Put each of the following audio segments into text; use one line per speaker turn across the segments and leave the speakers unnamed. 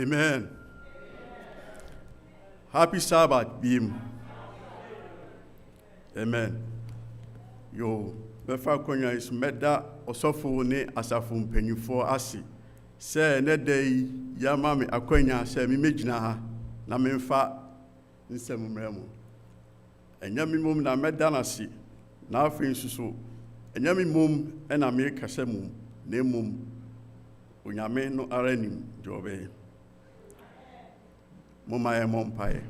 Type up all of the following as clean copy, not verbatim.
Amen. Happy Sabbath, Beam. Amen. Yo, Befa Konya is Meda Osofo ne Asafo Mpanyinfo ase. Say ne day ya mame akwanya say me megina ha na memfa nsem mremo. Enya mi mom na meda na se. Na afin suso. Enya mi mom e na me kasa mum na mum onyame no aranim jobe. Mama e mompae.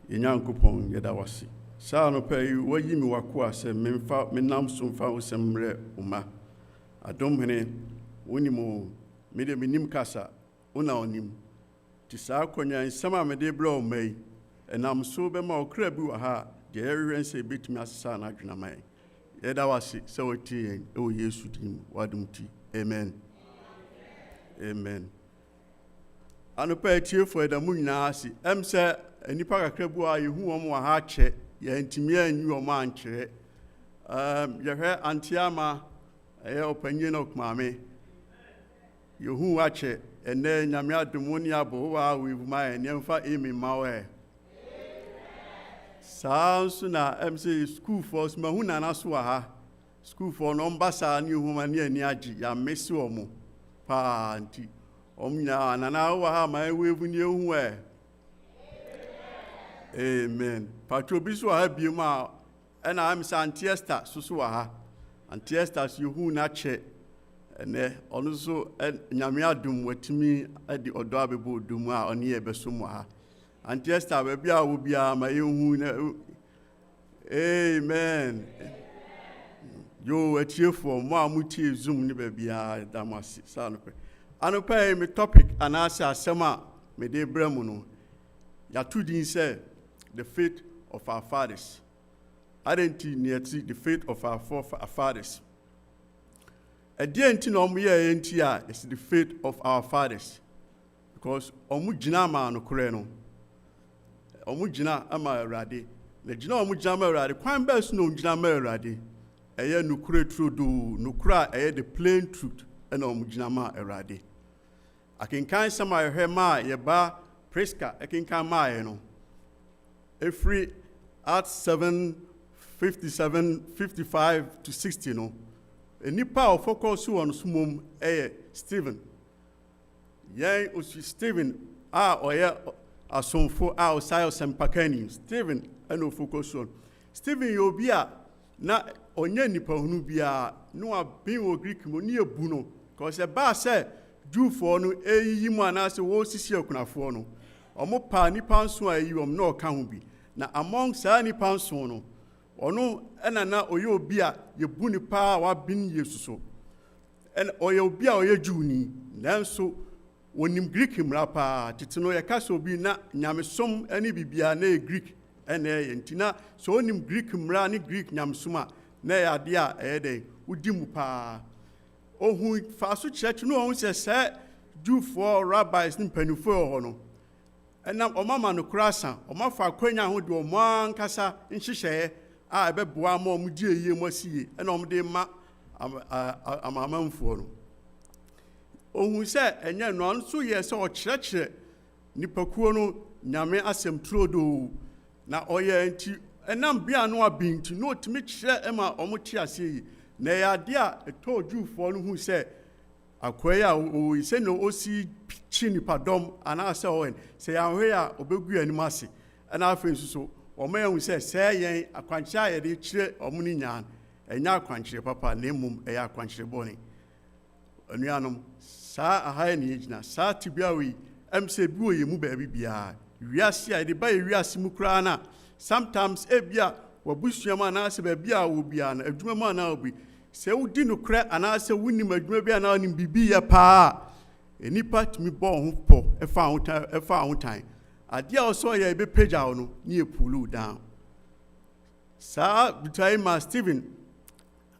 Yenyankopon yeda wase. Saa no pay wayi mi wakoa se memfa menam so mfa osemre uma. Adom hene wonimo mede minim kasa una onim. Ti saa konya nsama mede bra o mai. Enam so be ma okra bi wa ha de erense betumi asesa na adwena mai. Yeda wase se oti en e o Yesu dim wadum ti. Amen. Amen. Anopa etiefo da mu nyina ase em se enipa kakra bu a yehu omo wa ha che ye ntimi anyu omo ankyere ye hwe antiama ye opanye no kmame yehu wa che ene nyame adumoni abo wa wivuma enyemfa emi mawe sansu na em se school force mahu na na so ha school for no mbasa ni huma ni ani agi ya mesi omo pa anti omnya nana wa ha ma ewevu ni ehu e. Amen. Patro biso ha biema ena am santiesta susu wa ha antiesta su hu na che ene onu so nyame adum watimi adi odo abebo dum a oni e besom ha antiesta ba bia wo bia ma ehu na. Amen. Yo etiefo mo amuti zoom ni ba bia damasi sa no pe anopa me topic anasa asema me de bremu no ya tudin say the faith of our fathers. Identity the faith of our fathers. Identity no me entia is the faith of our fathers because omu gina ma no kore no omu gina ama awrade na gina omu gina ma awrade kwan best no gina ma awrade eye no kure true do no kura eye the plain truth and omu gina ma awrade akinkan sama hwe ma ye ba Priska akinkan ma ye no every at 7:57:55 to 60 no enipa o focus on sumom Stephen yen osi Stephen oye asonfo osai osempakani Stephen eno focus on Stephen yobia na onye nipa hunu bia no abin o Greek mo ni ebu no cause e ba say Jewfo no eyiyi mu anase wo sisi akunafo no omo pa nipa nso ayi om na oka ho bi na among saa nipa nso no ono na oye obi a yebu nipa wa bin Yesuso en oye obi a oye Juni nanso wonim Greek mrapa titino ye kaso bi na nyamesom ani bibia na Greek ene ye ntina so onim Greek mra ne Greek nyamsoma na ya de a ede udi mu pa ohun faso church no ohun se Jewfo rabbis ni panifo ho no enam omama no krasa omafa kwanya ho de omo ankasa nhihye a ebeboa ma omudi eye mosie ena omde ma amamamfo no ohun se enye no nso ye se o kyerɛkyerɛ nipakuo no nyame asem trodo na oye nti enam bia no abinti no otimi kyerɛ ema omote ase yi na ya de a eto Jewfo no hu se akwaya o ise no osi chini padom anase owen se ya hwe a obegu anim ase ana afen so o ma hu se yen akwankyere ya de kire omuni nyan enya akwankyere papa na emum eya akwankyere boni anuanom saa ahaya ne yigina saa tibia wi emse bi oyemu ba bibia wiase a de ba wiase mu kura na sometimes ebia wabusuama na ase ba bia wo bia na adwuma ma na obi se wudi no kra anase wuni madwuma bia na onim bibi ya pa enipa tumi bo ho po efa ho tan ade a so ya ebe pagya no ni epulu down sa bitai ma Stephen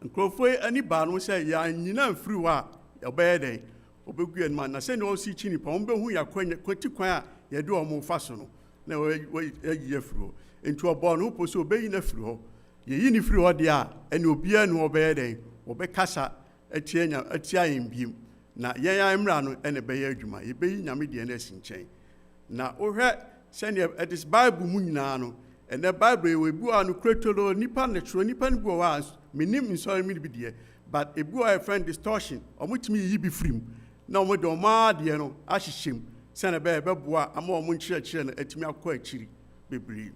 nkrofo ani ba no se ya nyina mfiri wa obaye den obegu en man na se no si chini pa ombe hu ya kwati kwan a ye de omo fa so no na ye furu enti obo no po so obeyi na furu ho ye yi ni firi ho de a ene obia no obaye den obekasa atia yembiem na yɛn mmra no ɛna bɛyɛ adwuma yɛbɛyi nyame deɛ no asi nkyɛn na wohwɛ sɛnea ɛde bible mu nyinaa no ɛnɛ bible yɛwɔ ebi wɔ no kuretolo nipa ne twerɛ nipa no bi wɔ hɔ a menim nsɔre mi bi deɛ but ebi wɔ yɛ friend distortion ɔmo tumi yiyi bi firim na ɔmo de ɔmo adeɛ no ahyehyɛ mu sɛnea ɛbɛboa ama ɔmo nkyerɛkyerɛ no atumi akɔ akyiri bebree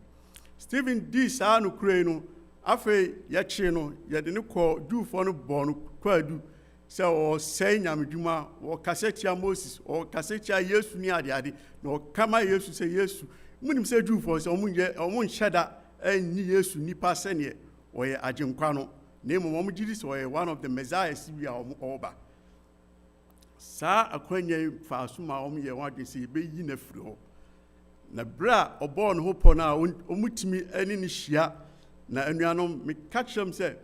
Stephen di saa no kure no afei yɛkye no yɛde ne kɔ Jewfoɔ no bɔ no kwaadu sɛ ɔsɛe nyamedwuma ɔkasa tia Moses ɔkasa tia Yesu ne adeade na ɔkama Yesu sɛ Yesu munim sɛ Jewfoɔ sɛ ɔmo nhyɛ da ɛnyi Yesu nipa sɛneɛ ɔyɛ agyenkwa no na mmom ɔmo gye di sɛ ɔyɛ one of the messiahs bi a ɔba saa akwanya yi faaso ma ɔmo yɛ wɔn adwene sɛ yɛbɛyi no afiri hɔ na bere a ɔbɔɔ ne ho pɔ no a ɔmutumi ani ne hyia na anuanom meka kyerɛm sɛ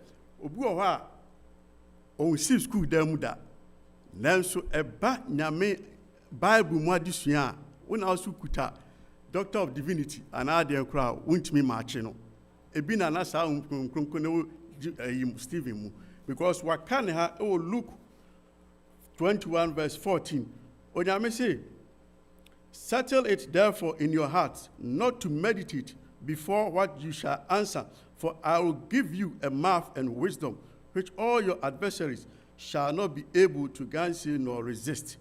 obi wɔ hɔ a ɔnsi school dan mu da nanso ɛba nyame bible mu adesua a wona also kuta doctor of divinity anaa deɛ koraa wontumi maakye no ebi na saa nkronkron na wo Stephen mu because waka ne ha ɛwɔ Luke 21 verse 14 onyame say settle it therefore in your heart not to meditate before what you shall answer, for I will give you a mouth and wisdom, which all your adversaries shall not be able to gainsay nor resist.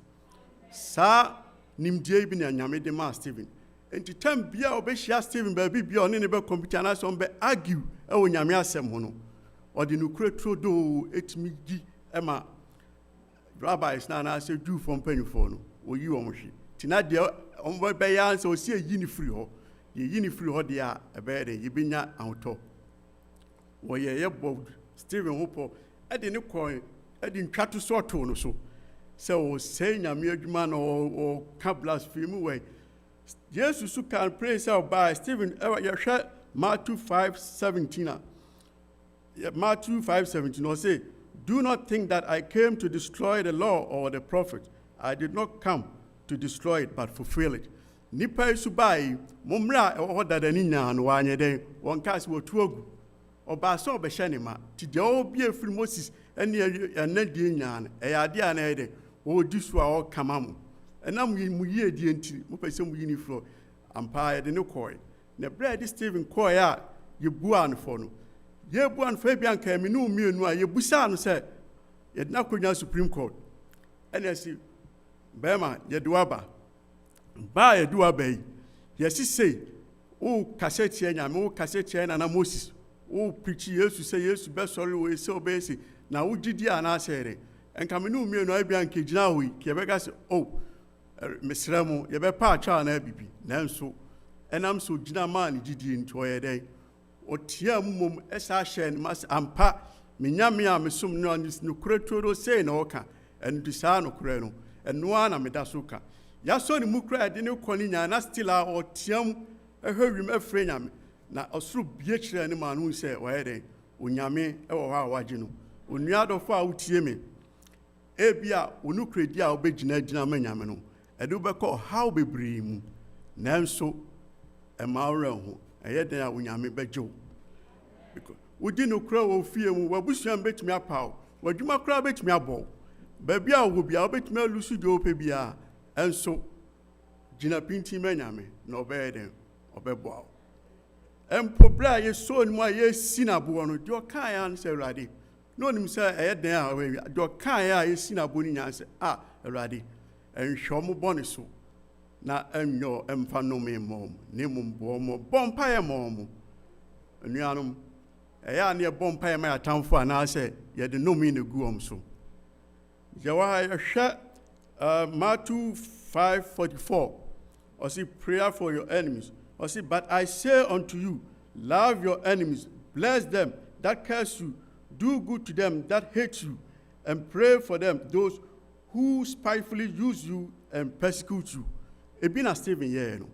Sa nimdie bi na nyame de ma Stephen. Enti tam bia obehia Stephen ba bi bia one ne be computer na so be argue e wo nyame asem ho no. Ode no kuretro do etimi gi e ma rabbis na say Jew from penifo no. Oyi wo mo hwe. Tina de on be ya answer o si eyi ni free ho. Ye ni free ho de a ebe de yebenya ahotɔ. Wo ye bold Stephen Hopo e de ne coin e de ntwato so to no so. Se o say nyame adwuma no o ka blasphemy way. Jesus who can praise by Stephen yehwe Matthew 5:17. Matthew 5:17 or say, do not think that I came to destroy the law or the prophet. I did not come to destroy it but fulfill it. Nipa subai mumra o dadani nya no anye den won ka se wotuogu oba so obehye ne ma ti de obi afiri Moses ene anadie nya na e ade a na ede o di so a o kama mu enam mu yie die ntiri mo pese mu yini fro ampa ye de ne koy na bread Stephen koy a ye bua no fo no ye bua no fa bia nka mi no mienu a ye busa no se ye na konya Supreme Court ene si bema ye do aba ba ye do aba yi ye si say o cassette ye nyame o cassette ye na Moses o preach Yesu say Yesu be sorry o say obese na wo gidi ana asere enka me no mienu a bia nka gina ho yi ke be ga se o mesramo ye be pa atwa na bibi nanso enam so gina ma ne gidi nto ye den o tia mumom esa hye ne mas ampa menyame a mesom no anis no kuretoro sei na oka endu saa no kure no eno ana meda so ka ya so ne mukra de ne koni nya na still a o tiam ehwewim afre nyame na osuru bie kire ne ma no se wo ye den onyame e wo ha waje no onuadofo a wotie me ebia onu kredi a obegina gina ma nyame no edu beko how bebree mu nanso e maure ho eye den a onyame bejo because udi no kra wo fie mu wabusuan betumi apaw wadwuma kra betumi abɔ ba bia wo bia betumi alusu de ope bia enso gina pinti ma nyame na obeye den obɛbɔ empobra ye so ni mu a ye sinabo no de okan ya nse awurade no nim se eye den a we de okan ya ye sinabo ni nyanse awurade enhwɛ mo bɔne so na enyo emfa no me mom ne mum bo mo bompa ye mom anuanom eya na ye bompa ye ma atamfo ana se ye de no me ne guom so je wa hwɛ Matthew 5:44 or see prayer for your enemies or see but I say unto you love your enemies bless them that curse you do good to them that hate you and pray for them those who spitefully use you and persecute you. Ebi na Stephen ye no.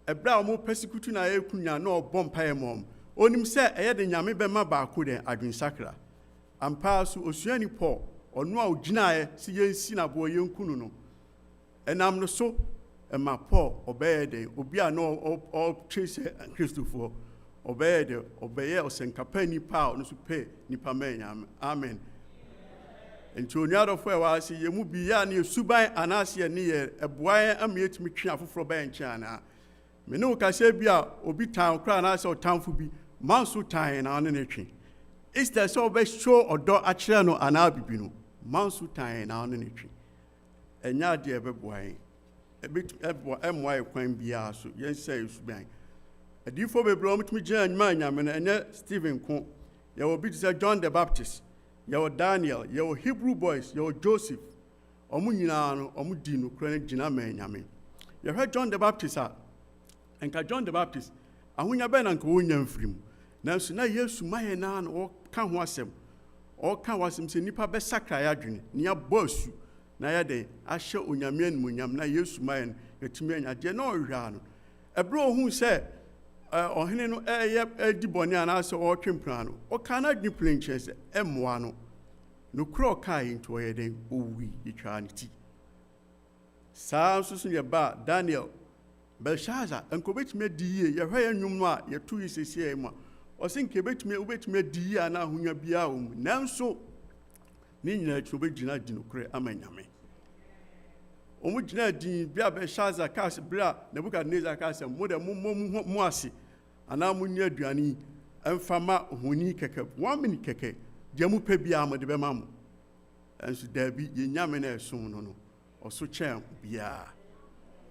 Ebra mo persecute na ekunya na obompa ye mom. Onim se eye de nyame be ma ba ko de adwensakra. Ampa so osuani Paul ono a ogina ye si ye nsi na bo ye nkunu no. Enam no so e ma Paul obeye de obi a no o chase Christopher obeye de obeye osenkapa ni pa no so pe ni pa ma nyame. Amen. nti onuadɔfo a wɔase yɛ mu bi ya ne suban anaasɛ ne yɛ ɛboaeɛ ama yɛtumi twe afoforɔ bɛyɛ nkyɛn anaa me ne wo kasa bi a obi tan koraa anaasɛ ɔtamfo bi manso tan na ɔne ne twe instead sɛ wobɛhyɛ ɔdɔ akyerɛ no anaa bibi no manso tan na ɔne ne twe ɛnyɛ adeɛ ɛbɛboa yɛn ɛmmoa yɛ kwan biara so yɛnsɛ yɛ suban adiyifoɔ bebree a wɔtumi gyina anyima nyame no ɛnyɛ Stephen ko yɛwɔ bi te sɛ John the Baptist yɛwɔ Daniel yɛwɔ Hebrew boys yɛwɔ Joseph ɔmo nyinaa no ɔmo di nokora no gyina ma nyame yɛhwɛ John the Baptist a nka John the Baptist ahonya bɛn na nka wɔnya mfiri mu nanso na Yesu ma yɛ naa no ɔka ho asɛm sɛ nnipa bɛsakra yɛ adwene ne yɛabɔ asu na yɛde ahyɛ onyame animuonyam na Yesu ma yɛ no yɛtumi anya deɛ na ɔhwɛ no ɛberɛ ɔhu sɛ ɔhene no ɛdi bɔne anaasɛ ɔretwe mpena no ɔka no adwene pere nkyɛn sɛ ɛmmoa no nokora ɔkaa yi nti ɔyɛ den ɔwui yɛtwaa ne ti saa nso so yɛba Daniel Belshazzar nka wobɛtumi adi yie yɛhwɛ yɛ nnwom no a yɛto yi sɛsiɛ mu a ɔsɛ nka wobɛtumi adi yie a na ahonya biara wɔ mu nanso ne nyinaa akyi wobɛgyina di nokorɛ ama nyame ɔmo gyina din bi a Belshazzar kaa bere a Nebukadnezar kaa sɛ mo de mo ase anaa mo nya aduane ɛmfa ma ohoni kɛkɛ 1 minute kɛkɛ deɛ mo pɛ biara mo de bɛma mo ɛnso daabi yɛnyame na ɛsom no no ɔso kyɛn biara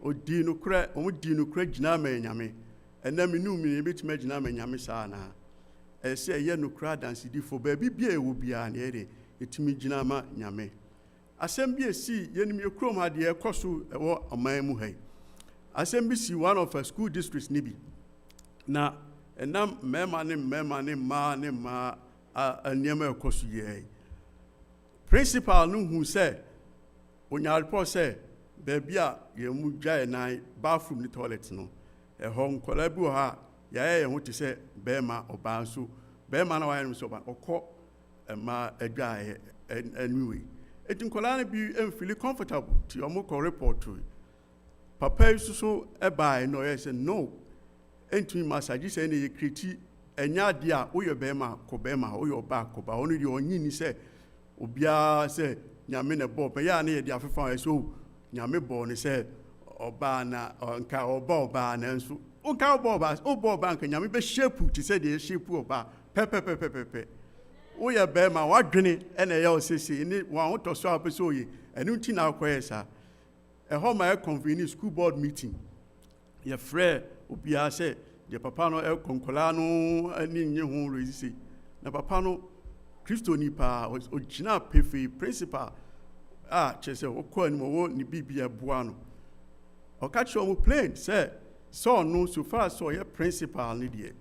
ɔmo di nokorɛ gyina ama nyame ɛnam minnu mi yɛbɛtumi agyina ama nyame saa na ɛsɛ ɛyɛ nokorɛ adansedifo baabi biara ɛwɔ biara ne yɛde yɛtumi gyina ama nyame asɛm bi esi yɛnim yɛ kurom ha deɛ ɛkɔ so ɛwɔ ɔman mu ha yi asɛm bi si one of our school districts ni bi na ɛnam mmarima ne mmaa nneɛma ɛkɔ so yɛ principal no hu sɛ onya report sɛ baabi a yɛn mu dwa yɛ nan bathroom ne toilet no ɛhɔ nkɔla bi wɔ ha yɛayɛ yɛn ho te sɛ bɛrima ɔbaa nso bɛrima na wayɛ no sɛ ɔbaa ɔkɔ mmaa adwa anyway eti nkɔla no bi ɛmfili comfortable ti ɔmo kɔ report to papa yi so ɛbaa no ɔyɛ sɛ no ɛntumi massage sɛ ne yɛ kriti ɛnya adeɛ a woyɛ bɛrima kɔ bɛrima woyɛ ɔbaa kɔ baa ɔno deɛ ɔnyi ni sɛ obiara sɛ nyame na bɔ bɛyɛ a ne yɛde afefa ɔyɛ so nyame bɔ ne sɛ ɔbaa na nka ɔbaa na nso nka ɔbaa nka nyame bɛ shape te sɛ deɛ shape ɔbaa pɛpɛpɛpɛpɛ woyɛ bɛrima wadwene ɛna ɛyɛ ɔsese ne wɔn ahotɔ so a wɔpɛ sɛ ɔyɛ ɛno nti na akɔyɛ saa ɛhɔ ma convene school board meeting yɛfrɛ obiara sɛ deɛ papa no nkɔlaa no ani nye ho resise na papa no kristoni paa ɔgyina pefee principal a kyerɛ sɛ ɔkɔ anim ɔwɔ ne biribi ɛboa no ɔka kyerɛ ɔmo plain sɛ ɔno so far sɛ ɔyɛ principal ne deɛ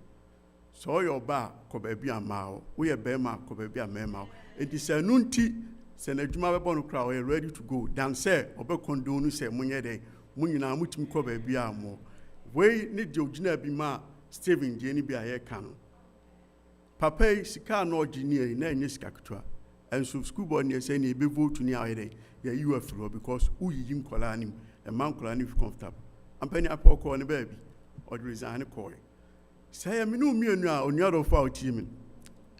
sɛ ɔyɛ ɔbaa kɔ baabi a mmaa hɔ woyɛ bɛrima kɔ baabi a mmarima hɔ enti sɛ ɛno nti sɛ n'adwuma bɛbɔ no koraa ɔyɛ ready to go dan sɛ ɔbɛkɔndon no sɛ monyɛ dɛn mo nyinaa motumi kɔ baabi a mo wei ne deɛ ogyina bi ma Stephen deɛ ne bi a yɛka no papa yi sika na ɔgye ne na ɛnyɛ sika ketewa ɛnso school board ne ɛsɛ ne ɛbɛvote ne a ɔyɛ dɛn yɛyi wɔ afiri hɔ because woyiyi nkɔlaa no mu ɛma nkɔlaa no fi comfortable ampani apɛ ɔkɔɔ ne baabi ɔde resign ne kɔɔɛ sɛ yɛ mene mmienu a onuadɔfo a ɔtie me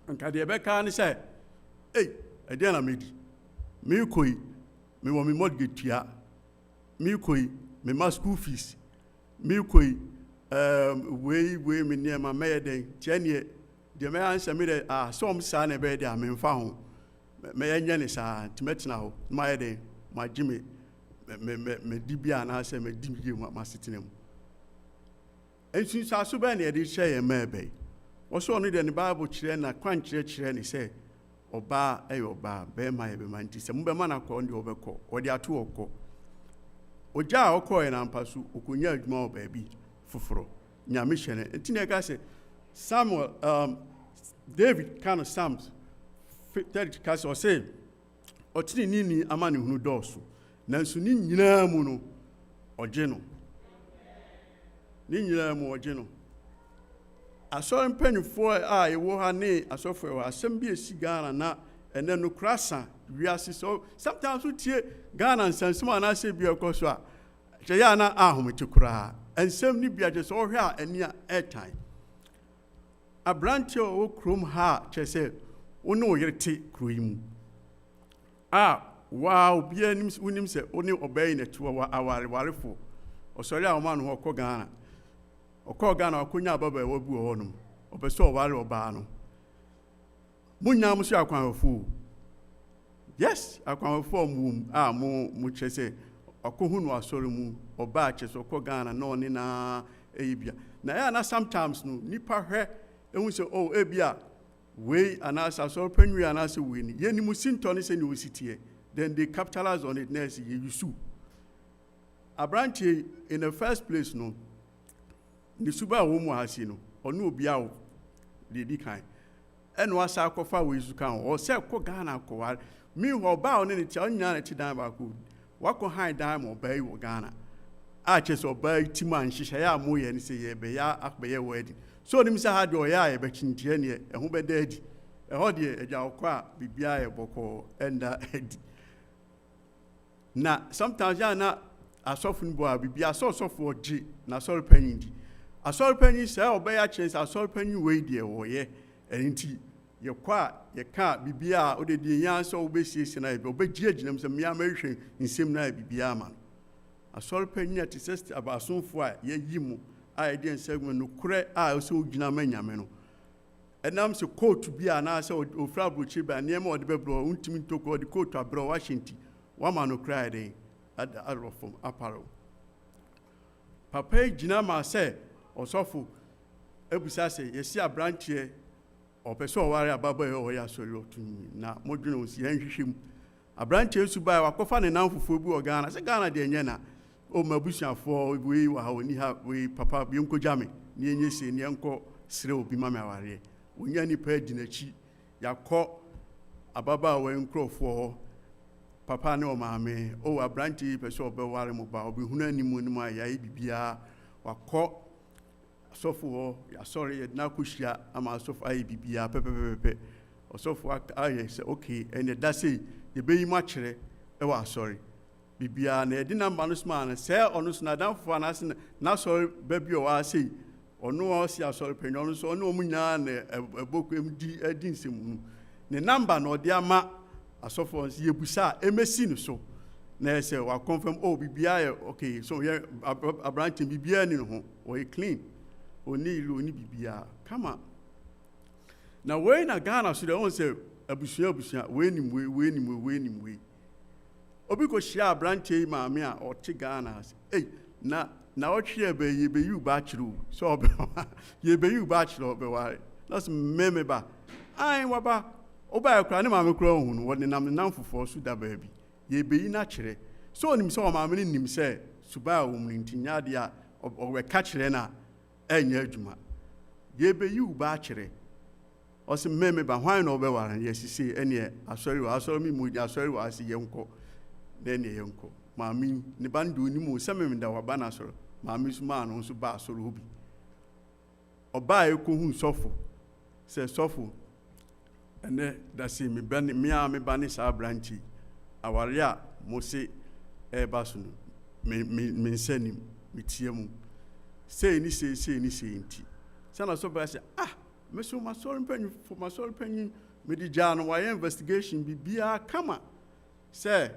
nka deɛ ɛbɛka ne sɛ ɛdeɛ na medi meekɔ yi mewɔ me mortgage tua meekɔ yi mema school fees meekɔ yi wei me nneɛma mɛyɛ dɛn tiɛ neɛ deɛ mɛyɛ ansɛ me dɛ sɛ ɔm saa na ɛbɛyɛ deɛ a memfa ho mɛyɛ nyɛ ne saa nti mɛtena hɔ na mayɛ dɛn magye madi bi anaasɛ madi yie mu masetena mu nsunsuaso bɛɛ na yɛde hyɛ yɛn mmaa bɛyi wɔsɔ ɔno deɛ ne Bible kyerɛ na kwan kyerɛkyerɛ ne sɛ ɔbaa ɛyɛ ɔbaa bɛrima yɛ bɛrima nti sɛ mobɛma no akɔ deɛ ɔbɛkɔ ɔde ato ɔkɔ ogya a ɔkɔɔ yɛ nampa so ɔkɔnya adwuma wɔ baabi foforɔ nyame hyɛ no nti na ɛka sɛ David ka no Psalms 30 ka sɛ ɔsɛ ɔtene nini ama ne hunu dɔɔso nanso ne nyinaa mu no ɔgye no ne nyinaa mu ɔgye no asɔre mpanyinfoɔ a ɛwɔ ha ne asɔfoɔ ɛwɔ asɛm bi esi Ghana na ɛnɛ no krasa wiase so sometimes wotie Ghana nsɛnsɛm anaasɛ bi ɛkɔ so a kyɛ yɛ ana ahomete koraa nsɛm ne bi agyɛ sɛ ɔhwɛ a ani a ɛtan aberante a ɔwɔ kurom ha kyɛ sɛ wo ne wo yere te kuro yi mu wow, be a nims winim se only obeying it to our warifo. Or sorry, our man who call Ghana. Or call Ghana or Kunya Baba will be on. Or bestow Wally or Barno. Munya Musia Quan fool. Yes, I can form womb, more much I say. Or Kuhun was sorry moon, or batches or call Ghana, no Nina Abia. Now, sometimes no, Nipa hair, and we say, oh, Abia. We and us as open we and us win. Yen musin tonis and you sit here. Then they capitalize on it next year. You sue. A branch in the first place, no. The super woman has no, or no biao, the decline. And was our coffee with you can, or sell Kogana Kowal. Meanwhile, bound in it, unyanity dime about good. What can hide dime or bay or Ghana? I just obey Timan, she shall move and say, be ya, akbe wedding. So them say had your eye back in Jenny, and who be dead. A hoddy, a jawqua, be bia boko, and head. Now, sometimes ya not a softened boy, be a source of for G, na sol penny. A sol penny say, obey a chance, a sol penny way, dear, or ye, and indeed, your qua, your can't be bia, or the yan so basis, and I obey judging some American in same night be bia man. A sol penny at his sister about soon for ye yimu. I didn't say when no cre I also Ginameno. And I'm so cold to be an answer or Frabro Chiba and Nemo the Bebro, Untimin took or the coat to Bro Washington. One man who cried at the arrow from apparel. Papa Ginama said, or Sofu, Ebusase, you see a branch here, or Peso Warrior Baba or Yasolo to me. Now, Modern was him. A branch used to buy a coffin and now for Fubu or Ghana, as a Ghana de Yena. Oh, my bush for we have we papa Biunco Jammy, near Yesi and Yanko Sro be Mamma. When Yanni paid in a cheat, ya caught a baba when crow for Papa no mammy, oh, a brandy, Peso Bewarimo Bow, be Hunani Munma, Yaibia, or caught so for ya sorry, now Kushia, I'm a sofa Ibia, Pepe, or so for I say, okay, and that's it, the baby match, oh, sorry. Bibia na edi number no man say onu so na dan fo na se na so baby o ase onu o si asori penyo onu so onu o munya na ebokwem di edi nsemu ne number no de ama asofo nsi yebusa emesi no so na say wa confirm oh bibia okay so ye abranche bibia ni no ho o clean oni ilu oni bibia kama na we na Ghana so de on say abusua we nim Obi ko shia branche maame a ote Ghana eh na ochie be ye be you bachelor so ye be you bachelor be ware that's meme ba ai waba oba ekra ne maame kra ohun wo ne nam fofo so da ba bi ye be yi na kire so onim se o maame ne nim se suba wo mun ntinya de a o we ka kire na enya adwuma ye be you bachelor o se meme ba hwan no be ware ye sisi ene asori mi mu asori wa asi ye nko then yonko mami ne bandu ni mu samem da wabana soro mami suma no so ba soro obi oba e ko hu sofo se sofo ene da se me bani me a me bani sa branchi aware a mo se e ba so no me nsani me tie mu se ni nti sana so ba se me so ma soro panyi me di ja no wa investigation bibia kama se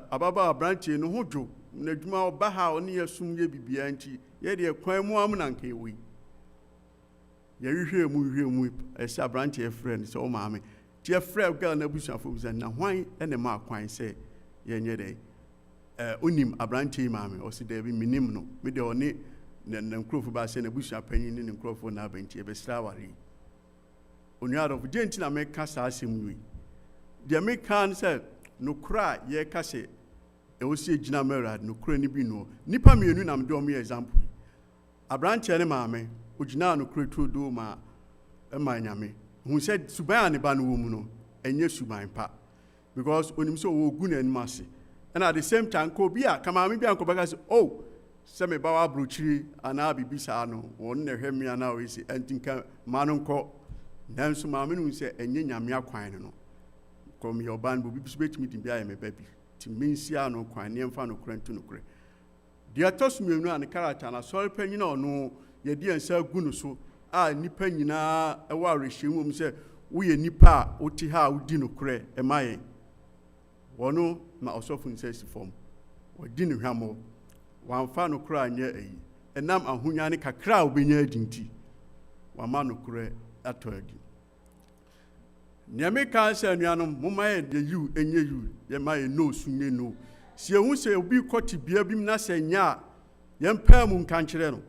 ababa branche no hojo na dwuma oba ha oni yasum ye bibia nti ye de kwan mu am na nka ewi ye hwehwe mu esa branche friend so maame tie friend girl na busuafo bi na hwan ene ma kwan se ye nye de onim abranche maame o se de bi minim no me de oni na nkrofo ba se na busuapanyin ni nkrofo na abanti e be srawari onu adofo je nti na me ka sa asem wi de me kan se no kra ye kase e o si gina mera no kra ni bi no nipa mienu na mde o me example abranche ne maame o gina no kra to do ma e ma nyame hu said suban ne ba no wo mu no enye suban pa because onim so wo gu na animase and at the same time ko bia kama me bia ko baka say oh se me ba wa brochiri ana bibisa no won na hwemi ana o isi entinka manu nko nanso maame no se enye nyame akwan no kom your ban bo bibiso betimi din bia me baby ti mensia no kwan ne mfa no krantu no kre dia tosumienu an character na sorry panyina ono ye di ansa gu no so a nipa nyina e wa rehyimu se woyɛ nipa a wote ha a wodi nokorɛ ɛma yɛn wɔno na ɔsɔfo nsa si fam wɔdi ne hwammɔ wɔamfa nokorɛ anyɛ ayi ɛnam ahonya ne kakra a wobɛnya adi nti wɔama nokorɛ atɔ adi nea meka sɛ anuanom momma yɛ yiw ɛnyɛ yiw yɛma yɛ no su nyɛ no si ehu sɛ obi kɔte bia bi na sɛ nya a yɛmpaa mu nka nkyerɛ no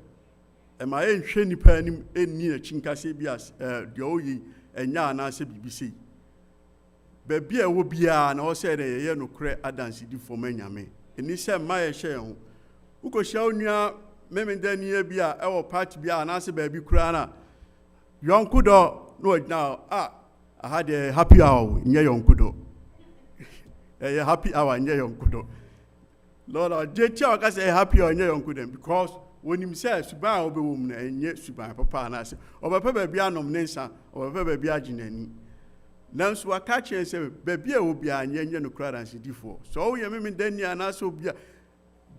ɛma yɛnhwɛ nipa anim ɛnni akyi nkasɛ bi a deɛ ɔyɛ ɛnya anaasɛ biribi sei baabi a ɛwɔ biara na ɔsɛ dɛ yɛyɛ nokorɛ adansedi fam anyame ɛni sɛ mma yɛhyɛ yɛn ho wokɔhyia wo nua memendania bi a ɛwɔ party bi a anaasɛ baabi koraa no a yɔnko dɔ na ɔgyina aha deɛ happy hour nyɛ yɔnko dɔ ɛyɛ happy hour nyɛ yɔnko dɔ lord ɔgye tia ɔka sɛ ɛyɛ happy hour nyɛ yɔnko dɔ because wɔnim sɛ suban a wobɛwɔ mu no ɛnyɛ suban papa anaasɛ ɔbɛpɛ baabi anom ne nsa ɔbɛpɛ baabi agye n'ani nanso waka kyerɛ sɛ baabi a wɔ biara nyɛ nokorɛ adansedifoɔ sɛ ɔwoyɛ memendani anaasɛ obi a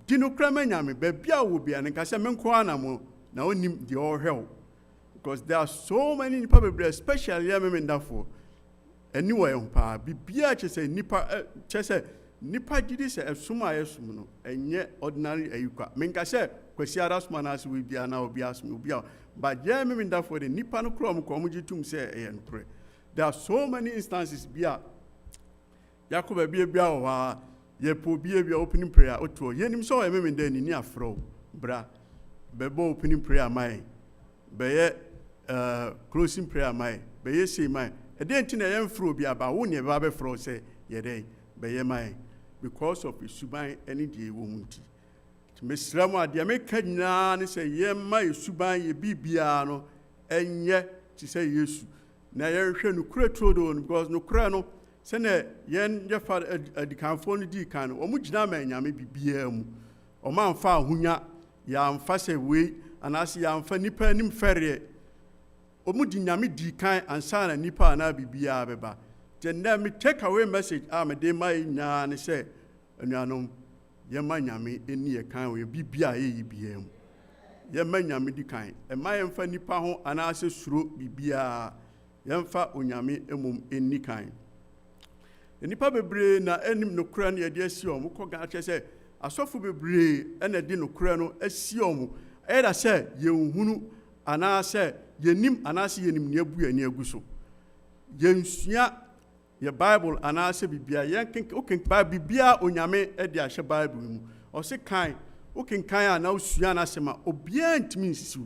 di nokorɛ ma nyame baabi a wɔ biara ne nka sɛ menko ana mo na wonim deɛ ɔrehwɛ wo because there are so many nipa bebree especially yɛ memendafoɔ ɛni wɔ yɛn ho paa biribiara kyerɛ sɛ nipa gyidi sɛ ɛsom a yɛsom no ɛnyɛ ordinary ayikwa menka sɛ kwasi ara som anaasɛ wɔ biara na obi asom obi a but yɛ memendafoɔ de nipa no korɔ ɔmo kɔ ɔmo gye tum sɛ ɛyɛ nokorɛ there are so many instances bi a yɛakɔ baabi bi a wɔ hɔ a yɛpɛ obi bi a opening prayer otuo yɛnim sɛ ɔyɛ memendani ni afrɛ wo bra bɛbɔ opening prayer ma yɛn bɛyɛ closing prayer ma yɛn bɛyɛ sei ma yɛn ɛdeɛ nti na yɛmfrɛ obi aba wo ne ɛbɛba bɛfrɛ wo sɛ yɛdɛn bɛyɛ ma yɛn because of suban ɛne deɛ ɛwɔ mu nti mesrɛ mu a deɛ meka nyinaa ne sɛ yɛmma suban yɛ biribiara no ɛnyɛ te sɛ yesu na yɛhwɛ nokorɛ turodoo no because nokorɛ no sɛnɛ yɛn yɛfa adikanfoɔ no dii kan no ɔmo gyina ma nyame bibiara mu ɔma amfa ahonya yɛamfa sɛ wei anaasɛ yɛamfa nipa anim fɛreɛ ɔmo di nyame dii kan ansa na nipa anaa bibiara bɛba nti me take away message a mede ma yɛ nyinaa ne sɛ anuanom yɛma nyame ɛni yɛ kan wɔ yɛ bibiara yɛyi biara mu yɛma nyame di kan ɛma yɛmfa nipa ho anaasɛ suro bibiara yɛmfa onyame mmom ɛni kan nipa bebree na anim nokorɛ no yɛde asi ɔmo kɔ ga kyerɛ sɛ asɔfo bebree ɛna de nokorɛ no asi ɔmo ɛyɛ da sɛ yɛnhunu anaasɛ yɛnim anaasɛ yɛnim ne abu ani agu so yɛnsua yɛ bible anaasɛ bibia wokenkan bibia onyame de ahyɛ bible mu ɔse kan wokenkan a na wosua no asɛm a obiara ntumi nsisiw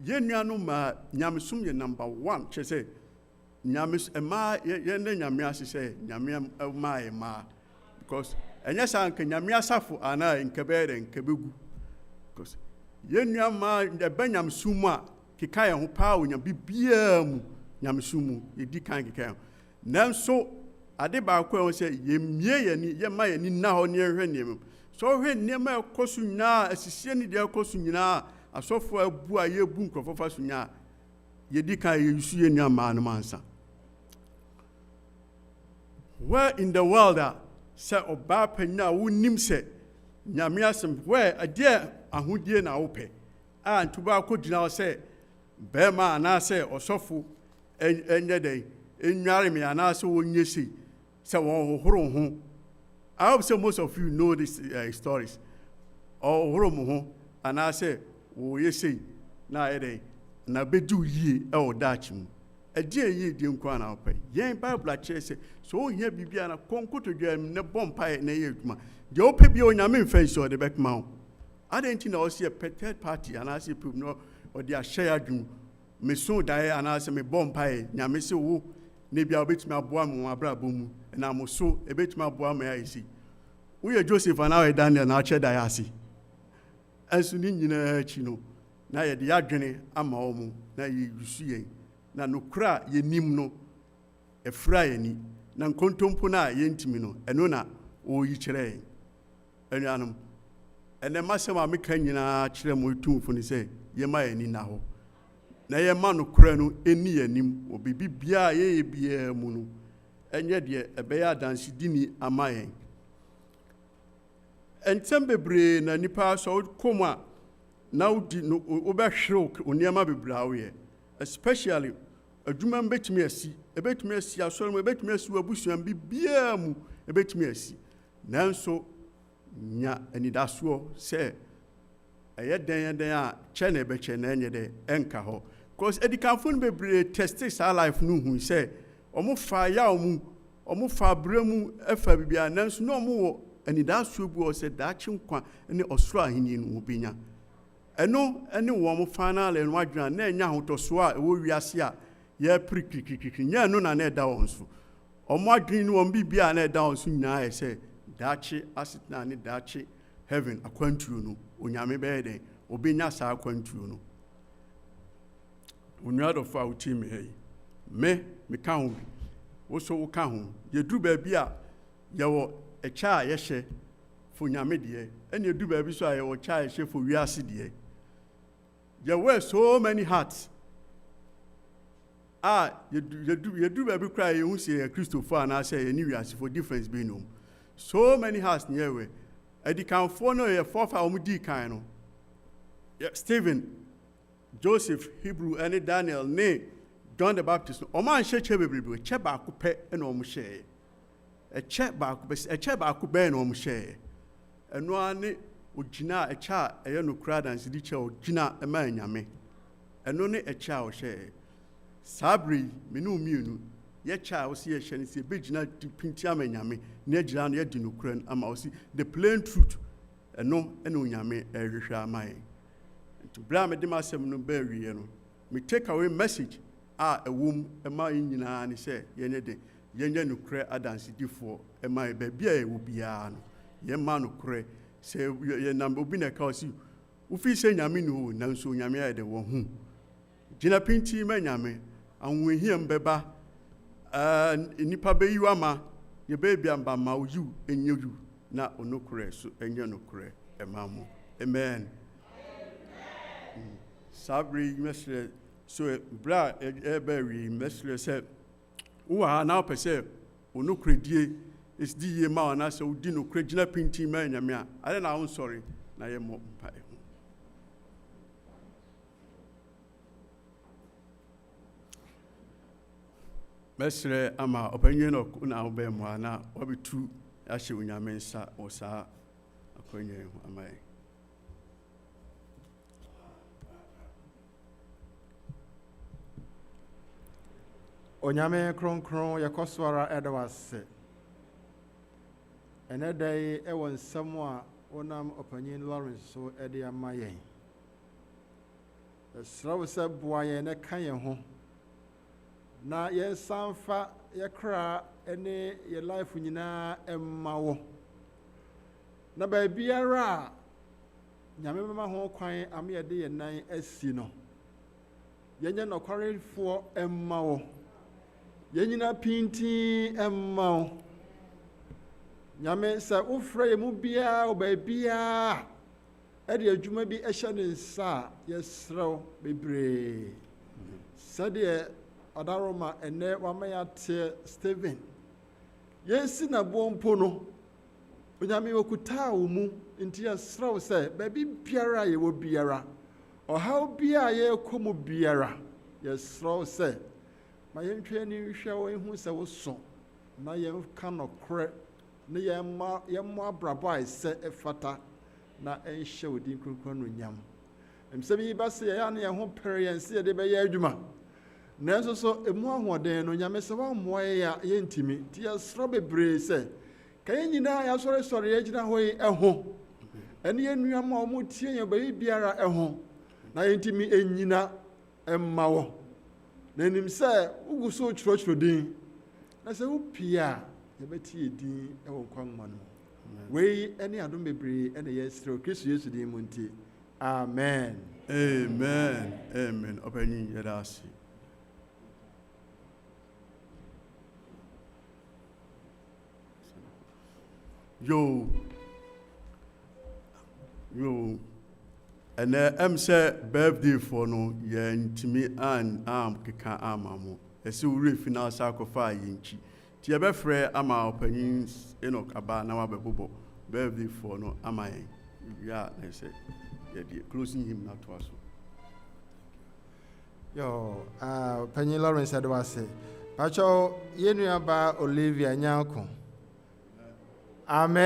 yɛnnua no ma nyamesom yɛ number 1 kyerɛ sɛ nyame ɛmaa yɛne nyame ase sɛ nyame maa yɛ maa because ɛnyɛ saa nka nyame asafo anaa nka bɛyɛ dɛ nka bɛgu because yɛnnua ma ɛbɛ nyamesom mu a keka yɛn ho paa wɔ bibiara mu nyamesom mu yɛdi kan keka yɛn nanso ade baako a ɛwɔ sɛ yɛmmie yɛni yɛma yɛni nna hɔ ne yɛhwɛ nneɛma sɛ ɔhwɛ nneɛma a ɛkɔ so nyinaa asisie ne deɛ ɛkɔ so nyinaa asɔfoɔ abu a yɛbu nkurɔfoɔ fa so nyinaa yɛdi kan yɛyusu yɛ nnua maa no mansa where in the world a sɛ ɔbaa panyin a wonim sɛ nyame asɛm where adeɛ ahodie na wopɛ a ntoba akɔgyina hɔ sɛ bɛrima anaasɛ ɔsɔfo ɛnyɛ dɛn ɛnware me anaasɛ wɔnyɛ sei sɛ wɔhohoro ho I hope so most of you know these stories ɔhohoro mo ho anaasɛ wɔyɛ sei na ayɛ dɛn na bɛdi wo yie ɛwɔ daakye mu ɛdeɛ yie die nko a na wopɛ yɛn bible akyerɛ sɛ sɛ wohia biribiara na kɔnkotodwa mu ne bɔ mpaeɛ na ɛyɛ adwuma deɛ wopɛ bia onyame mfa nsi ɔde bɛkema wo adɛn nti na ɔsɛ yɛ third party anaasɛ pɛm no ɔde ahyɛ yɛ adwuma meso daeɛ anaasɛ mebɔ mpaeɛ nyame sɛ wo ne bia wobɛtumi aboa me wɔ abrabɔ mu na mo so ɛbɛtumi aboa me ayɛ si woyɛ Joseph anaa woyɛ Daniel na akyɛ daeɛ ase ɛnso ne nyinaa akyi no na yɛde yɛadwene ama wɔ mu na yɛyusu yɛn na nokorɛ a yɛnim no ɛfira yɛni na nkontompo no a yɛntimi no ɛno na ɔyi kyerɛ yɛn anuanom ɛnɛ masɛm a meka nyinaa kyerɛ mo tumfo ne sɛ yɛma yɛni na hɔ na yɛma nokorɛ no ɛni yɛnim wɔ biribi biara yɛyɛ biara mu no ɛnyɛ deɛ ɛbɛyɛ adansedini ama yɛn ɛntɛm bebree na nipa sɛ wokɔ mu a na wodi no wobɛhwerew nneɛma bebree a woyɛ especially adwuma mbetumi asi ebetumi asi asoro mo ebetumi asi wabusuan bibia mu ebetumi asi nanso nya anidaso se eye den a che na ebeche na enye de enka ho because edikanfo no bebre test our life no hu se omo fa ya omo fa bremu efa bibia nanso no omo wo anidaso bu o se daachi nkwa ne osoro ahini no obinya eno ene wo mo final en wadwuna na enya hotoso a ewo wiase a ye prikikikiki nya no na eda wonso omo adwin no bibia na eda wonso nyina se daachi asitna ne daachi heaven akwantuo no onyame bɛɛden obinya saa akwantuo no onuadofo a wuti me ka ho bi wo so wo ka ho yeduru ba bi a yɛwɔ ɛkya a yɛhyɛ fo nyame deɛ ɛne yeduru ba bi so a yɛwɔ kya a yɛhyɛ fo wiase deɛ yɛwɔ so many hearts yeduru ba bi kra yɛhu sɛ Kristofo anaasɛ yɛne wiase for difference bi no so many hearts ne yɛwɔ edikanfo no yɛ fofa omudi kan no Stephen, Joseph, Hebrew, and Daniel, ne John the Baptist. Oman she bebrebe che ba ko pe na omo she. E che ba ko be na omo she. Eno ane ogina e cha e no kra dance di che ogina e ma nyame. Eno ne e cha o she. Sabri menu mienu ye cha o si ye she ne se begina pinti ama nyame. Ne gira no ye di no kra ama o si the plain truth. Eno nyame e hwehwe ama ye. To bra me dem asem no ba wiye no me take away message a ewom ema nyina ne se yenye de yenye no kre adansidifo ema ba bia e wo bia no ye ma no kre se ye nam obi na ka osi wo fi se nyame no nanso nyame ya de wo hu gina pinti ma nyame anwehiem beba nipa be yu ama ye be bia mba ma yu enye yu na onokre so enye no kre ema mo amen. Sabri mesle so bra eberry mesle said uwa na pese onu kredie is di ye ma na se udi no kregina pinti ma nyame a ale na won sorry na ye mo mpa e ho mesle ama opanyen no na obe mo na obitu ahye onyame nsa o sa akonyen ho amai.
Onyame kronkron yakoswara edawase enedai ewo nsam a onam opanyin Lawrence so ede amayen esrawo se boa ye ne kan ye ho na ye sanfa ye kra ene ye life nyina emmawo na ba biara nyame mema ho kwan ame de ye nan asi no yenye nokwarefo emmawo yenyina pinti emma nyame sa ufra ye mu bia oba bia e de adwuma bi ehye ne nsa yesrew bebre sade adaroma ene wamaya te Stephen yesi na bompo no onyame okuta wo mu nti yesrew se ba bi biara ye wo biara ohaw bia ye komu biara yesrew se ma yentwe ni hwe wo hu se wo so na yen ka no kre ne yemma abrabo ai se efata na enhye odin kronkron no nyam emse bi ba se ya na ye ho perience ye de be ya adwuma nanso so emu ahoden no nyame se wa moye ya yentimi ti ya sro bebre se ka yenyina ya sore ye gina ho eho ene ye nuama o mu tie ye ba biara eho na yentimi enyina emma wo na nim se ugu so churo din na se upia ye beti edin e won kwanma no we ene adom bebre ene ye siro Kristo Yesu din mu nti amen
amen opani yedasi yo and say birthday for no ye ntimi an keka amamu ese uri final sacrifice yinchi ti ye be frɛ ama opanyin Enoch aba na wa bebobo birthday for no ama yen ya na say ye closing him na to aso
Yo, Penny Lawrence said was it. Pacho, Yenuaba Olivia Nyanko. Amen.